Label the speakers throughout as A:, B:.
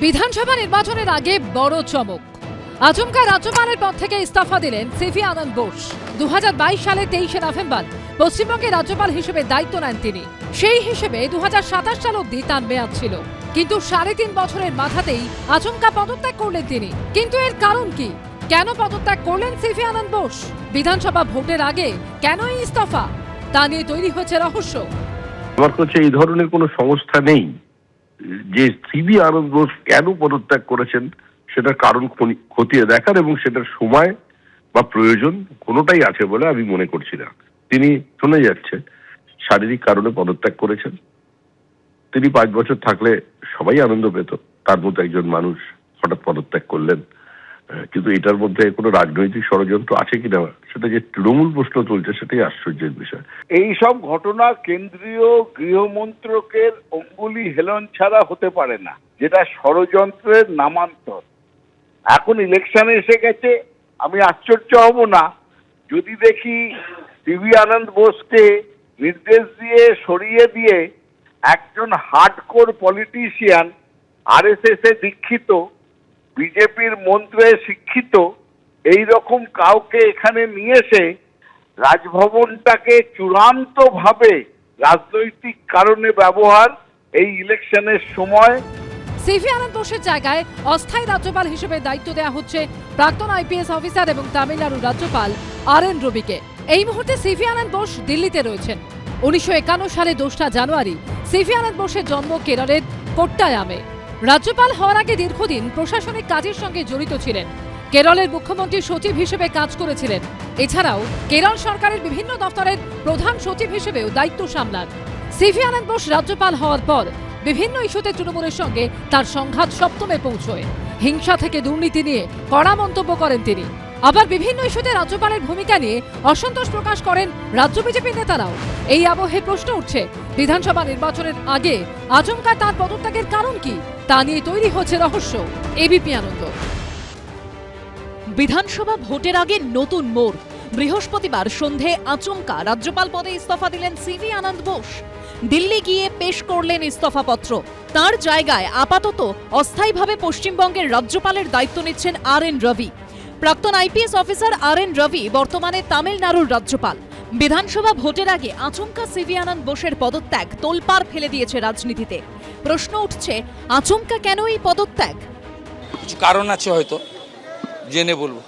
A: বিধানসভা নির্বাচনের আগে বড় চমক। আচমকা রাজ্যপালের পদ থেকে ইস্তফা দিলেন সিভি আনন্দ বোস। 2022 সালে 23শে নভেম্বর পশ্চিমবঙ্গের রাজ্যপাল হিসেবে দায়িত্ব নেন তিনি। সেই হিসেবে 2027 সাল অবধি তার মেয়াদ ছিল, কিন্তু 3.5 বছরের মাথাতেই আচমকা পদত্যাগ করলেন তিনি। কিন্তু এর কারণ কি? কেন পদত্যাগ করলেন সিভি আনন্দ বোস? বিধানসভা ভোটের আগে কেন এই ইস্তফা? তা নিয়ে তৈরি হয়েছে রহস্য।
B: আমার কাছে এই ধরনের কোনো সংস্থা নেই যে সিভি আনন্দ বোস কেন পদত্যাগ করেছেন সেটার কারণ খতিয়ে দেখার এবং সেটার সময় বা প্রয়োজন কোনোটাই আছে বলে আমি মনে করছি না। তিনি শোনা যাচ্ছে শারীরিক কারণে পদত্যাগ করেছেন। তিনি 5 বছর থাকলে সবাই আনন্দ পেত, তার মতো একজন মানুষ হঠাৎ পদত্যাগ করলেন। কিন্তু এটার মধ্যে কোনো রাজনৈতিক ষড়যন্ত্র আছে কিনা সেটা যে তৃণমূল প্রশ্ন তুলছে সেটাই আশ্চর্যের বিষয়।
C: এই সব ঘটনা কেন্দ্রীয় গৃহমন্ত্রকের অঙ্গুলি হেলন ছাড়া হতে পারে না, যেটা ষড়যন্ত্রের নামান্তর। এখন ইলেকশনে এসে গেছে, আমি আশ্চর্য হব না যদি দেখি সিভি আনন্দ বোসকে নির্দেশ দিয়ে সরিয়ে দিয়ে একজন হার্ডকোর পলিটিশিয়ান, আরএসএস এ দীক্ষিত, বিজেপির মন্ত্রে শিক্ষিত এই রকম কাউকে এখানে নিয়ে এসে রাজভবনটাকে চূড়ান্তভাবে রাজনৈতিক কারণে ব্যবহার এই ইলেকশনের সময়।
A: সিভি আনন্দ বোসের জায়গায় অস্থায়ী রাজ্যপাল হিসেবে দায়িত্ব দেওয়া হচ্ছে প্রাক্তন আইপিএস অফিসার এবং তামিলনাড়ুর রাজ্যপাল আর.এন. রবিকে। এই মুহূর্তে সিভি আনন্দ বোস দিল্লিতে রয়েছেন। 1951 সালে 2রা জানুয়ারি সিভি আনন্দ বোসের জন্ম কেরলের কোট্টায়ামে। রাজ্যপাল হওয়ার আগে দীর্ঘদিন প্রশাসনিক কাজের সঙ্গে জড়িত ছিলেন। কেরলের মুখ্যমন্ত্রীর সচিব হিসেবে কাজ করেছিলেন। এছাড়াও কেরল সরকারের বিভিন্ন দপ্তরের প্রধান সচিব হিসেবেও দায়িত্ব সামলান। সিভি আনন্দ বোস রাজ্যপাল হওয়ার পর বিভিন্ন ইস্যুতে তৃণমূলের সঙ্গে তার সংঘাত সপ্তমে পৌঁছয়। হিংসা থেকে দুর্নীতি নিয়ে কড়া মন্তব্য করেন তিনি। আবার বিভিন্ন ইস্যুতে রাজ্যপালের ভূমিকা নিয়ে অসন্তোষ প্রকাশ করেন রাজ্য বিজেপি নেতারাও। এই আবহে প্রশ্ন উঠছে, বিধানসভা নির্বাচনের আগে আচমকা তার পদত্যাগের কারণ কি? তা নিয়ে তৈরি হচ্ছে রহস্য। এবিপি আনন্দ।
D: বিধানসভা ভোটের আগে নতুন মোড়। বৃহস্পতিবার সন্ধে আচমকা রাজ্যপাল পদে ইস্তফা দিলেন সিভি আনন্দ বোস। দিল্লি গিয়ে পেশ করলেন ইস্তফাপত্র। তার জায়গায় আপাতত অস্থায়ীভাবে পশ্চিমবঙ্গের রাজ্যপালের দায়িত্ব নিচ্ছেন আর.এন. রবি। প্রাক্তন আইপিএস অফিসার আর.এন. রবি বর্তমানে তামিলনাড়ুর রাজ্যপাল। বিধানসভা ভোটের আগে আচমকা সিভি আনন্দ বোসের পদত্যাগ তোলপাড় ফেলে দিয়েছে রাজনীতিতে। প্রশ্ন উঠছে, আচমকা কেন এই পদত্যাগ?
E: কিছু কারণ আছে, হয়তো জেনে বলবো।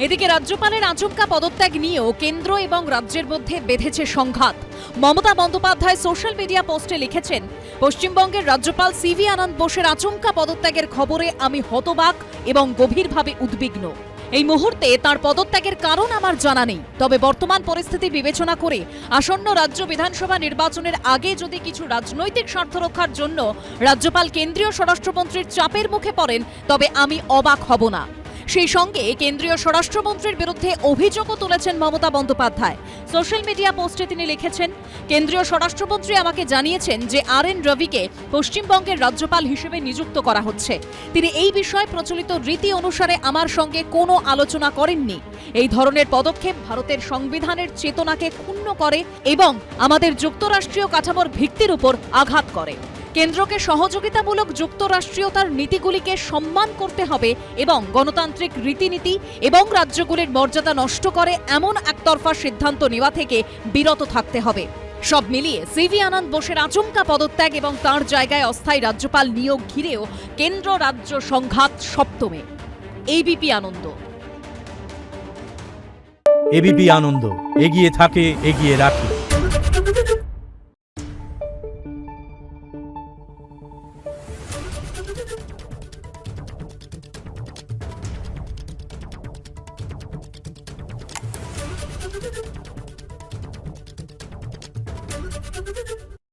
D: এদিকে রাজ্যপালের আচমকা পদত্যাগ নিয়েও কেন্দ্র এবং রাজ্যের মধ্যে বেঁধেছে সংঘাত। মমতা বন্দ্যোপাধ্যায় সোশ্যাল মিডিয়া পোস্টে লিখেছেন, পশ্চিমবঙ্গের রাজ্যপাল সিভি আনন্দ বোসের আচমকা পদত্যাগের খবরে আমি হতবাক এবং গভীরভাবে উদ্বিগ্ন। এই মুহূর্তে তার পদত্যাগের কারণ আমার জানা নেই, তবে বর্তমান পরিস্থিতি বিবেচনা করে আসন্ন রাজ্য বিধানসভা নির্বাচনের আগে যদি কিছু রাজনৈতিক স্বার্থ রক্ষার জন্য রাজ্যপাল কেন্দ্রীয় স্বরাষ্ট্রমন্ত্রীর চাপের মুখে পড়েন তবে আমি অবাক হব না। সেই সঙ্গে কেন্দ্রীয় স্বরাষ্ট্রমন্ত্রীর বিরুদ্ধে অভিযোগও তুলেছেন মমতা বন্দ্যোপাধ্যায়। সোশ্যাল মিডিয়া পোস্টে তিনি লিখেছেন, কেন্দ্রীয় স্বরাষ্ট্রমন্ত্রী আমাকে জানিয়েছেন যে আর.এন. রবিকে পশ্চিমবঙ্গের রাজ্যপাল হিসেবে নিযুক্ত করা হচ্ছে। তিনি এই বিষয়ে প্রচলিত রীতি অনুসারে আমার সঙ্গে কোনো আলোচনা করেননি। এই ধরনের পদক্ষেপ ভারতের সংবিধানের চেতনাকে ক্ষুণ্ণ করে এবং আমাদের যুক্তরাষ্ট্রীয় কাঠামোর ভিত্তির উপর আঘাত করে। কেন্দ্রকে সহযোগিতামূলক যুক্তরাষ্ট্রীয়তার নীতিগুলিকে সম্মান করতে হবে এবং গণতান্ত্রিক রীতিনীতি এবং রাজ্যগুলির মর্যাদা নষ্ট করে এমন একতরফা সিদ্ধান্ত নেওয়া থেকে বিরত থাকতে হবে। সব মিলিয়ে সিভি আনন্দ বোসের আচমকা পদত্যাগ এবং তার জায়গায় অস্থায়ী রাজ্যপাল নিয়োগ ঘিরেও কেন্দ্র রাজ্য সংঘাত সপ্তমে। এবিপি আনন্দ।
F: এবিপি আনন্দ, এগিয়ে থাকে, এগিয়ে রাখে।
G: Thank you.